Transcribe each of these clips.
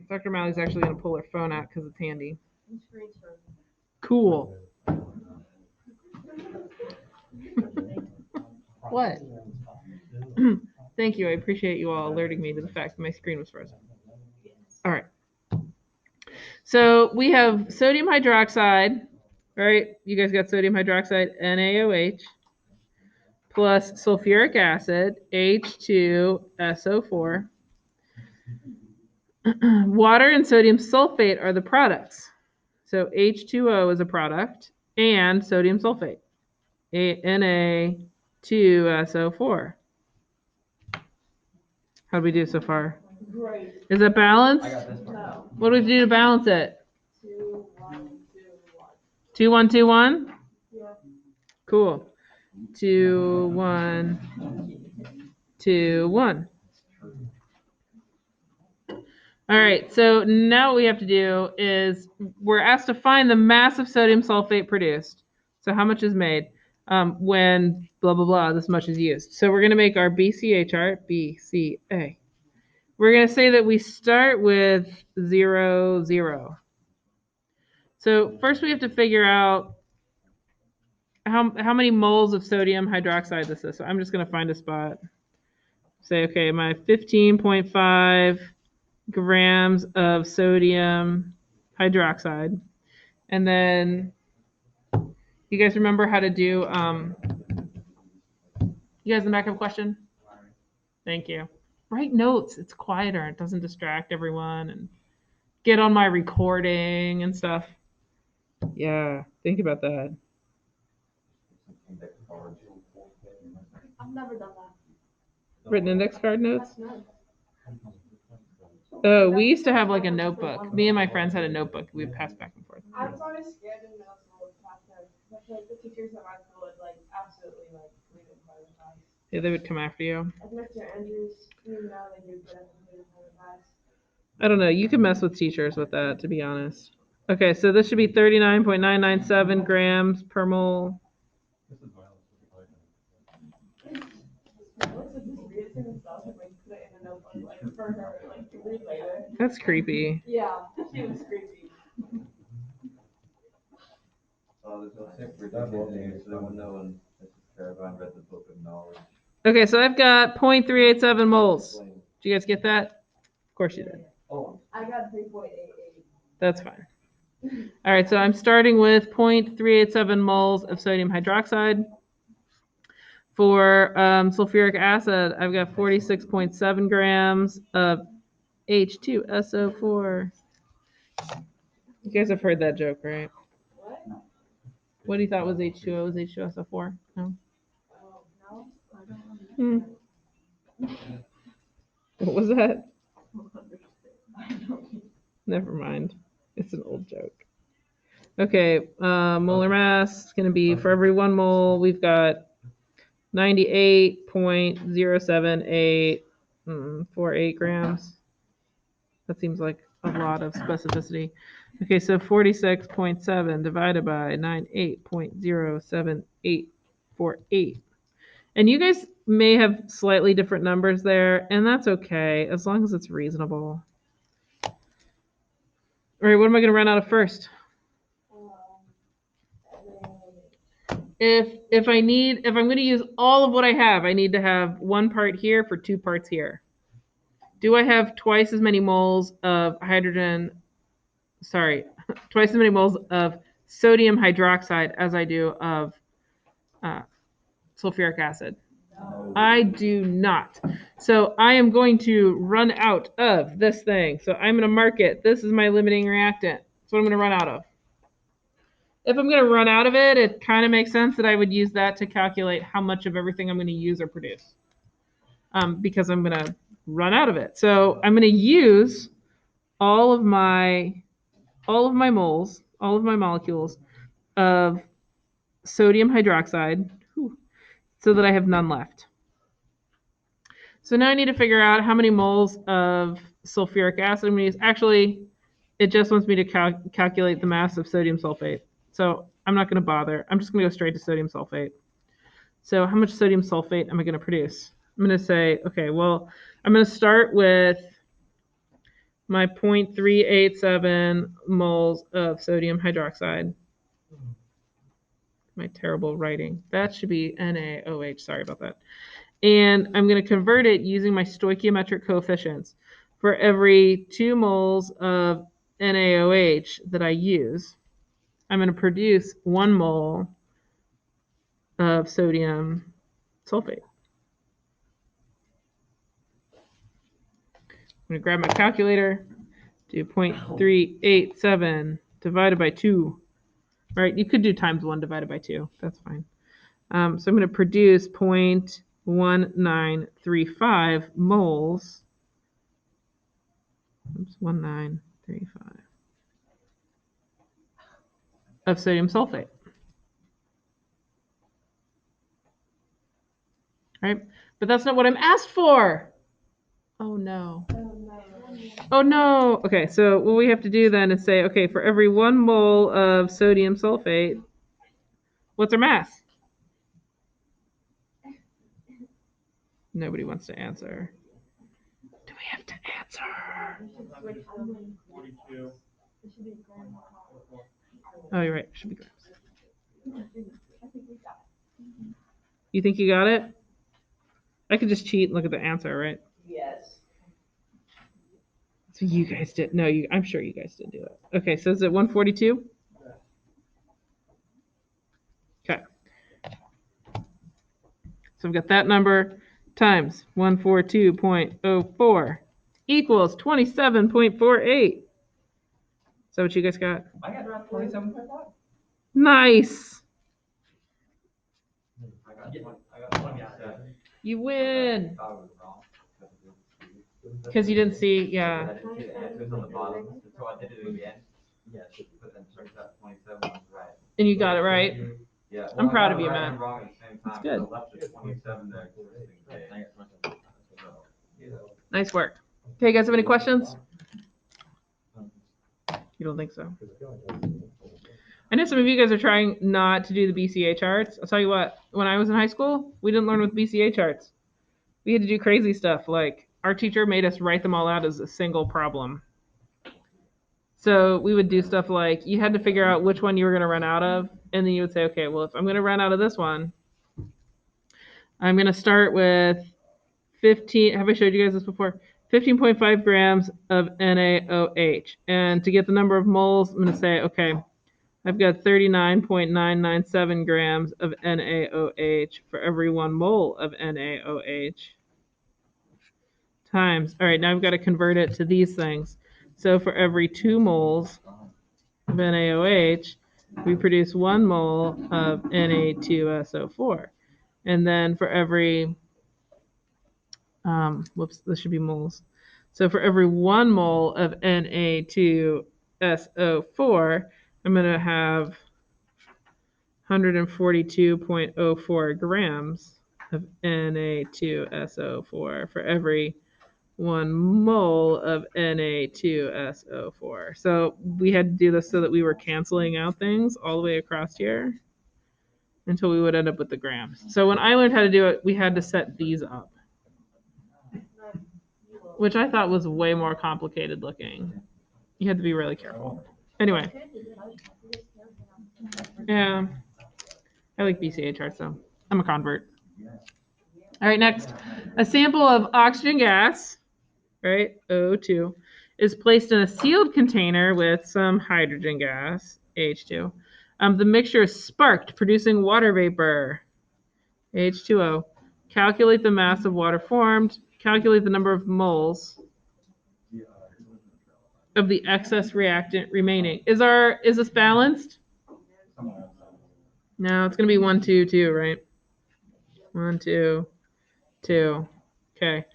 Dr. Malley's actually going to pull her phone out because it's handy. Cool. What? Thank you. I appreciate you all alerting me to the fact that my screen was frozen. All right. So we have sodium hydroxide, right? You guys got sodium hydroxide, NaOH, plus sulfuric acid, H2SO4. Water and sodium sulfate are the products. So H2O is a product and sodium sulfate, Na2SO4. How do we do so far? Great. Is it balanced? I got this one. No. What do we do to balance it? 2, 1, 2, 1. 2, 1, 2, 1? Yeah. Cool. 2, 1, 2, 1. All right, so now what we have to do is we're asked to find the mass of sodium sulfate produced. So how much is made when blah, blah, blah, this much is used. So we're going to make our BCA chart, BCA. We're going to say that we start with 0, 0. So first we have to figure out how many moles of sodium hydroxide this is. So I'm just going to find a spot. Say, okay, my 15.5 grams of sodium hydroxide. And then you guys remember how to do, you guys in the back have a question? Thank you. Write notes. It's quieter. It doesn't distract everyone and get on my recording and stuff. Yeah, think about that. I've never done that. Written index card notes? That's nice. Oh, we used to have like a notebook. Me and my friends had a notebook. We'd pass back and forth. I was always scared in middle school to pass notes. I feel like the teachers at my school would like absolutely like leave it by the class. Yeah, they would come after you. Like Mr. Andrews, even though they do put everything in the class. I don't know. You can mess with teachers with that, to be honest. Okay, so this should be 39.997 grams per mole. That's creepy. Yeah, she was creepy. There's no tip for double here, so no one knows. This is Caravan read the book of knowledge. Okay, so I've got 0.387 moles. Did you guys get that? Of course you did. Oh, I got 3.88. That's fine. All right, so I'm starting with 0.387 moles of sodium hydroxide. For sulfuric acid, I've got 46.7 grams of H2SO4. You guys have heard that joke, right? What? What do you thought was H2O? Was H2SO4? No? Oh, no? I don't understand. What was that? I don't. Never mind. It's an old joke. Okay, molar mass is going to be for every 1 mole, we've got 98.07848 grams. That seems like a lot of specificity. Okay, so 46.7 divided by 98.07848. And you guys may have slightly different numbers there, and that's okay, as long as it's reasonable. All right, what am I going to run out of first? If I'm going to use all of what I have, I need to have 1 part here for 2 parts here. Do I have twice as many moles of twice as many moles of sodium hydroxide as I do of sulfuric acid? No. I do not. So I am going to run out of this thing. So I'm going to mark it. This is my limiting reactant. That's what I'm going to run out of. If I'm going to run out of it, it kind of makes sense that I would use that to calculate how much of everything I'm going to use or produce, because I'm going to run out of it. So I'm going to use all of my moles, all of my molecules of sodium hydroxide, so that I have none left. So now I need to figure out how many moles of sulfuric acid I'm going to use. Actually, it just wants me to calculate the mass of sodium sulfate. So I'm not going to bother. I'm just going to go straight to sodium sulfate. So how much sodium sulfate am I going to produce? I'm going to say, okay, well, I'm going to start with my 0.387 moles of sodium hydroxide. My terrible writing. That should be NaOH. Sorry about that. And I'm going to convert it using my stoichiometric coefficients. For every 2 moles of NaOH that I use, I'm going to produce 1 mole of sodium sulfate. I'm going to grab my calculator, do 0.387 divided by 2. Right, you could do times 1 divided by 2. That's fine. So I'm going to produce 0.1935 moles. Oops, 1935 of sodium sulfate. Right? But that's not what I'm asked for. Oh no. Oh no. Okay, so what we have to do then is say, okay, for every 1 mole of sodium sulfate, what's our mass? Nobody wants to answer. Do we have to answer? 42. Oh, you're right. It should be grams. You think you got it? I could just cheat and look at the answer, right? Yes. So you guys did. No, I'm sure you guys didn't do it. Okay, so is it 142? Okay. So I've got that number times 142.04 equals 27.48. Is that what you guys got? I got around 27.5. Nice. I got 27. You win. I thought it was wrong. Because you didn't see, I yeah. didn't see the answers on the bottom, so I did it again. Yes. But then turns out 27 was right. And you got it right. Yeah. I'm proud of you, Right man. and wrong at the same time. That's good. I left the 27 there. Nice work. Okay, you guys have any questions? You don't think so? I know some of you guys are trying not to do the BCA charts. I'll tell you what, when I was in high school, we didn't learn with BCA charts. We had to do crazy stuff. Like our teacher made us write them all out as a single problem. So we would do stuff like you had to figure out which one you were going to run out of. And then you would say, okay, well, if I'm going to run out of this one, I'm going to start with 15. Have I showed you guys this before? 15.5 grams of NaOH. And to get the number of moles, I'm going to say, okay, I've got 39.997 grams of NaOH for every 1 mole of NaOH times. All right, now I've got to convert it to these things. So for every 2 moles of NaOH, we produce 1 mole of Na2SO4. And then for every, whoops, this should be moles. So for every 1 mole of Na2SO4, I'm going to have 142.04 grams of Na2SO4 for every 1 mole of Na2SO4. So we had to do this so that we were canceling out things all the way across here until we would end up with the grams. So when I learned how to do it, we had to set these up, which I thought was way more complicated looking. You had to be really careful. Anyway. Yeah. I like BCA charts though. I'm a convert. All right, next. A sample of oxygen gas, right, O2, is placed in a sealed container with some hydrogen gas, H2. The mixture is sparked, producing water vapor, H2O. Calculate the mass of water formed. Calculate the number of moles of the excess reactant remaining. Is this balanced? No, it's gonna be 1, 2, 2, right? 1, 2, 2. Okay.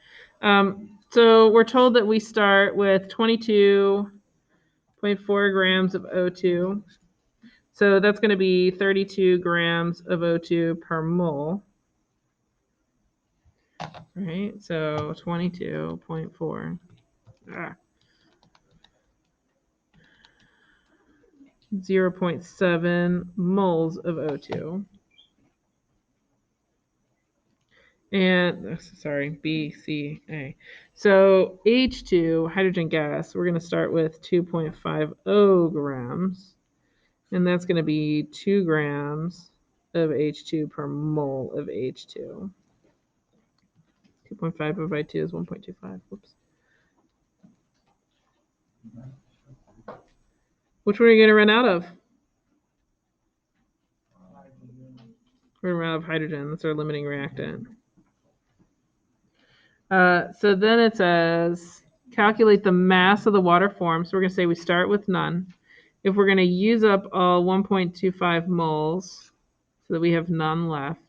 So we're told that we start with 22.4 grams of O2. So that's going to be 32 grams of O2 per mole. Right? So 22.4. 0.7 moles of O2. And sorry, B, C, A. So H2, hydrogen gas, we're going to start with 2.50 grams. And that's going to be 2 grams of H2 per mole of H2. 2.5 divided by 2 is 1.25. Whoops. Which one are you going to run out of? We're going to run out of hydrogen. That's our limiting reactant. So then it says calculate the mass of the water formed. So we're going to say we start with none. If we're going to use up all 1.25 moles so that we have none left,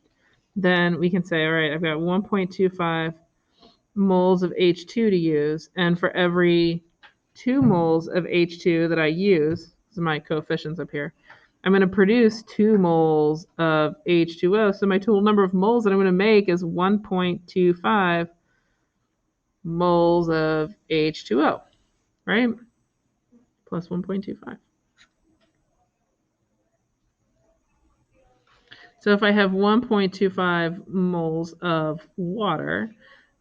then we can say, all right, I've got 1.25 moles of H2 to use. And for every 2 moles of H2 that I use, this is my coefficients up here, I'm going to produce 2 moles of H2O. So my total number of moles that I'm going to make is 1.25 moles of H2O, right? Plus 1.25. So if I have 1.25 moles of water,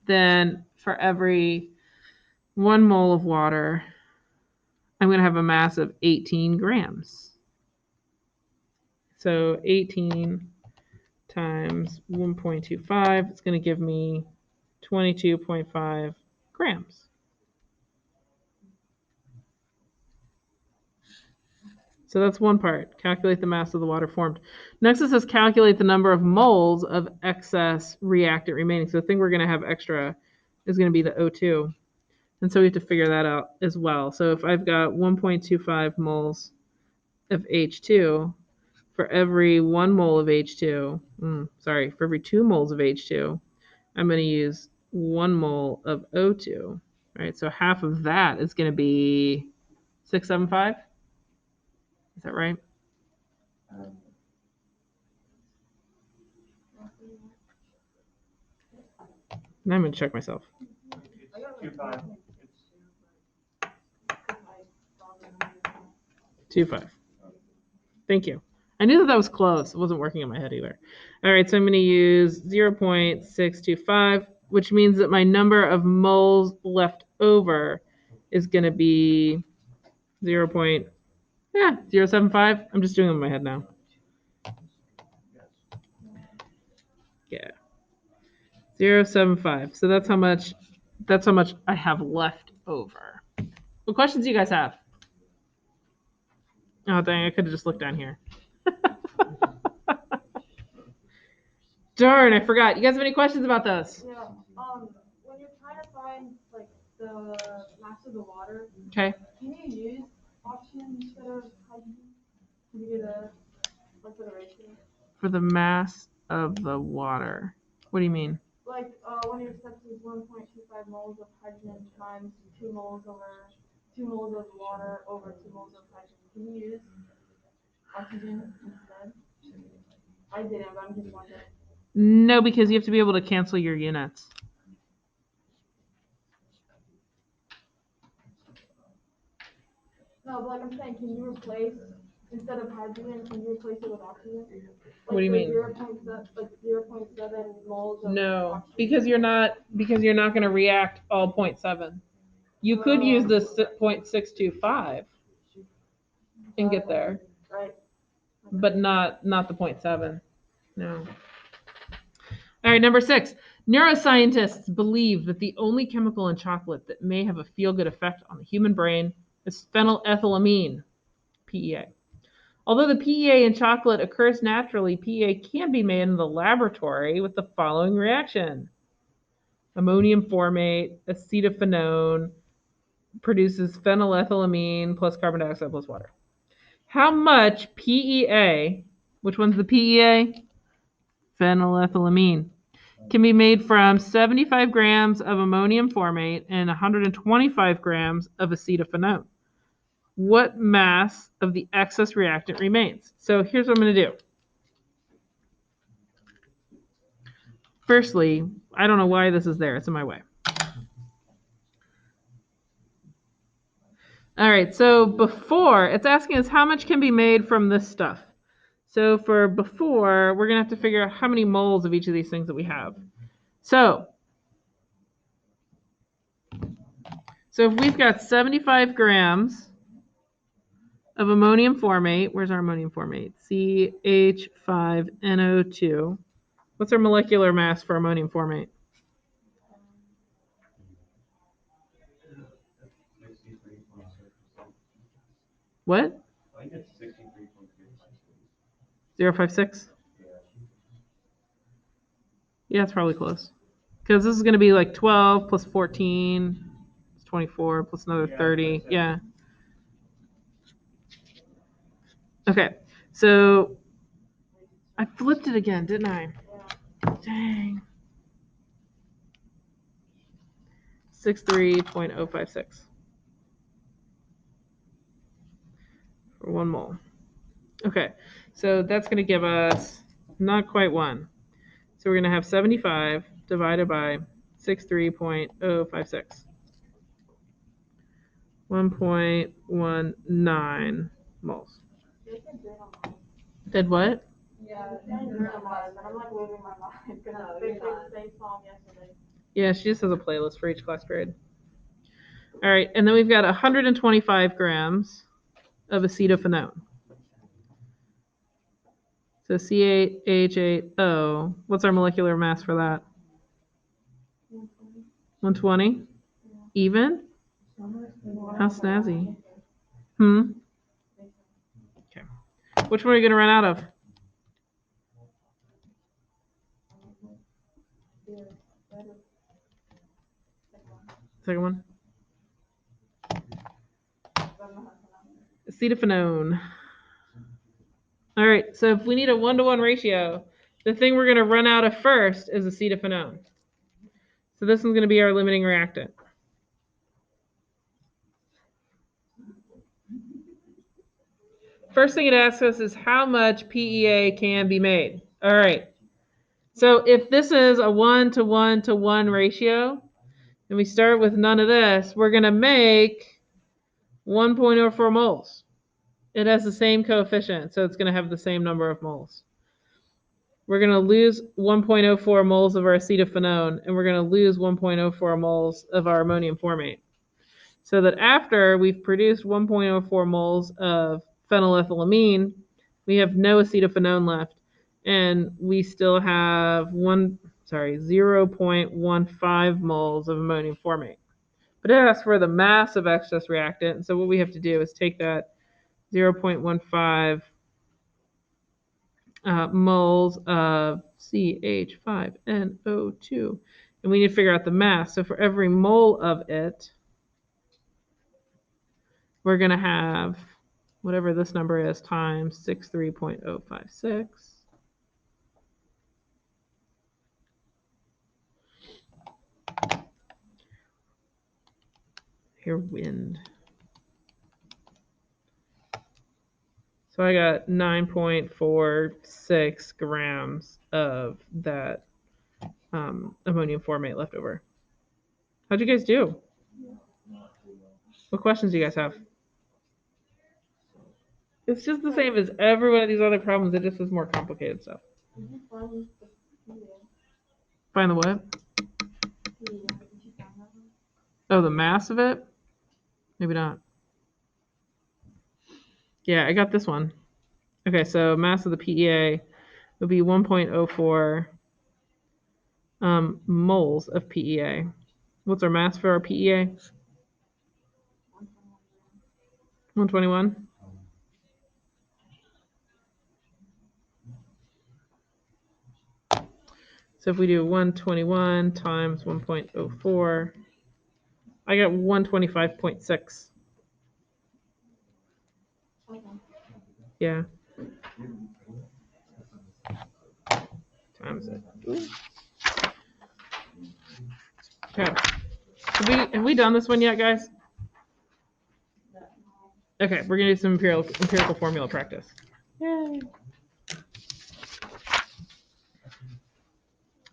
then for every 1 mole of water, I'm going to have a mass of 18 grams. So 18 times 1.25, it's going to give me 22.5 grams. So that's one part. Calculate the mass of the water formed. Next, it says calculate the number of moles of excess reactant remaining. So the thing we're going to have extra is going to be the O2. And so we have to figure that out as well. So if I've got 1.25 moles of H2, for every 1 mole of H2, for every 2 moles of H2, I'm going to use 1 mole of O2, right? So half of that is going to be 675. Is that right? Now I'm going to check myself. It's 2.5. 2.5. Thank you. I knew that was close. It wasn't working in my head either. All right, so I'm going to use 0.625, which means that my number of moles left over is going to be 0.075. I'm just doing it in my head now. Yeah. 0.75. So that's how much I have left over. What questions do you guys have? Oh, dang, I could have just looked down here. Darn, I forgot. You guys have any questions about this? Yeah. When you're trying to find like the mass of the water, Okay. can you use oxygen instead of hydrogen? Can you get a for the ratio? For the mass of the water. What do you mean? Like when your steps is 1.25 moles of hydrogen times 2 moles of water over 2 moles of hydrogen. Can you use oxygen instead? I didn't, but I'm just wondering. No, because you have to be able to cancel your units. No, but like I'm saying, can you replace, instead of hydrogen, can you replace it with oxygen? What do you mean? 0.7 moles of No, oxygen. because you're not going to react all 0.7. You could use the 0.625 and get there, Right. but not the 0.7. No. All right, number 6. Neuroscientists believe that the only chemical in chocolate that may have a feel-good effect on the human brain is phenylethylamine, PEA. Although the PEA in chocolate occurs naturally, PEA can be made in the laboratory with the following reaction. Ammonium formate, acetophenone produces phenylethylamine plus carbon dioxide plus water. How much PEA, which one's the PEA? Phenylethylamine, can be made from 75 grams of ammonium formate and 125 grams of acetophenone? What mass of the excess reactant remains? So here's what I'm going to do. Firstly, I don't know why this is there. It's in my way. All right, so before, it's asking us how much can be made from this stuff. So for before, we're going to have to figure out how many moles of each of these things that we have. So if we've got 75 grams of ammonium formate, where's our ammonium formate? CH5NO2. What's our molecular mass for ammonium formate? 63.6%. What? I think it's 63.6. 0.56? Yeah. Yeah, it's probably close. Because this is going to be like 12 plus 14, it's 24 plus another 30. Yeah. Okay. So I flipped it again, didn't I? Dang. 63.056 for 1 mole. Okay. So that's going to give us not quite 1. So we're going to have 75 divided by 63.056. 1.19 moles. Did what? Yeah, but I'm like losing my mind because they played the same song yesterday. Yeah, she just has a playlist for each class grade. All right, and then we've got 125 grams of acetophenone. So CH8O, what's our molecular mass for that? 120? Even? How snazzy. Okay. Which one are you going to run out of? Second one? Acetophenone. All right, so if we need a 1-to-1 ratio, the thing we're going to run out of first is acetophenone. So this one's going to be our limiting reactant. First thing it asks us is how much PEA can be made. All right. So if this is a 1-to-1-to-1 ratio, and we start with none of this, we're going to make 1.04 moles. It has the same coefficient, so it's going to have the same number of moles. We're going to lose 1.04 moles of our acetophenone, and we're going to lose 1.04 moles of our ammonium formate. So that after we've produced 1.04 moles of phenylethylamine, we have no acetophenone left, and we still have 0.15 moles of ammonium formate. But it asks for the mass of excess reactant, and so what we have to do is take that 0.15 moles of CH5NO2, and we need to figure out the mass. So for every mole of it, we're going to have whatever this number is times 63.056. Here, wind. So I got 9.46 grams of that ammonium formate left over. How'd you guys do? What questions do you guys have? It's just the same as every one of these other problems. It just is more complicated stuff. Find the what? Oh, the mass of it? Maybe not. Yeah, I got this one. Okay, so mass of the PEA would be 1.04 moles of PEA. What's our mass for our PEA? 121. So if we do 121 times 1.04, I got 125.6. Yeah. Times it. Ooh. Okay. Have we done this one yet, guys? Okay, we're gonna do some empirical formula practice. Yay.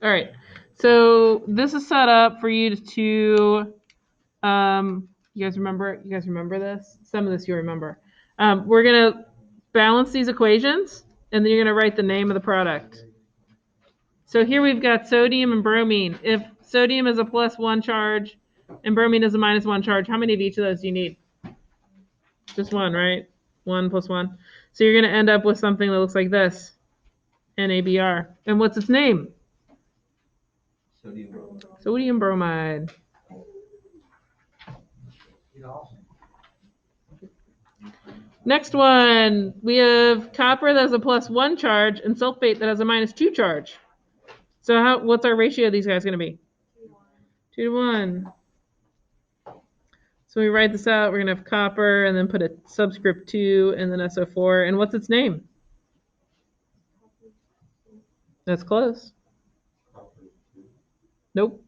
All right. So this is set up for you to you guys remember this? Some of this you remember. We're gonna balance these equations, and then you're gonna write the name of the product. So here we've got sodium and bromine. If sodium is a +1 charge and bromine is a -1 charge, how many of each of those do you need? Just one, right? 1 + 1. So you're going to end up with something that looks like this, NaBr. And what's its name? Sodium bromide. Sodium bromide. Next one, we have copper that has a +1 charge and sulfate that has a -2 charge. So what's our ratio of these guys going to be? 2 to 1. So we write this out, we're going to have copper and then put a subscript 2 and then SO4. And what's its name? That's close. Nope.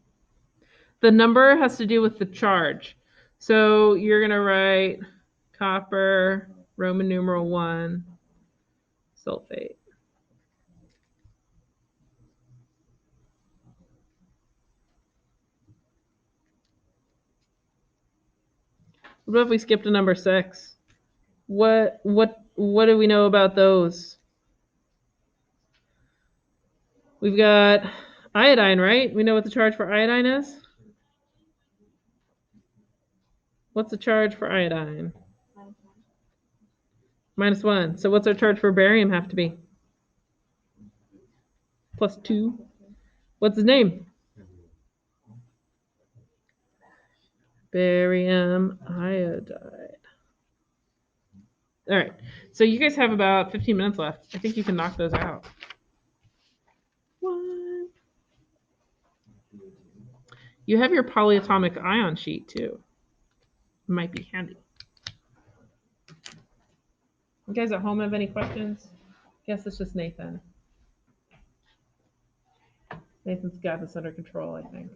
The number has to do with the charge. So you're going to write copper, Roman numeral 1, sulfate. What if we skipped to number 6? What do we know about those? We've got iodine, right? We know what the charge for iodine is? What's the charge for iodine? -1. So what's our charge for barium have to be? +2. What's his name? Barium iodide. All right. So you guys have about 15 minutes left. I think you can knock those out. What? You have your polyatomic ion sheet too. Might be handy. You guys at home have any questions? Guess it's just Nathan. Nathan's got this under control, I think.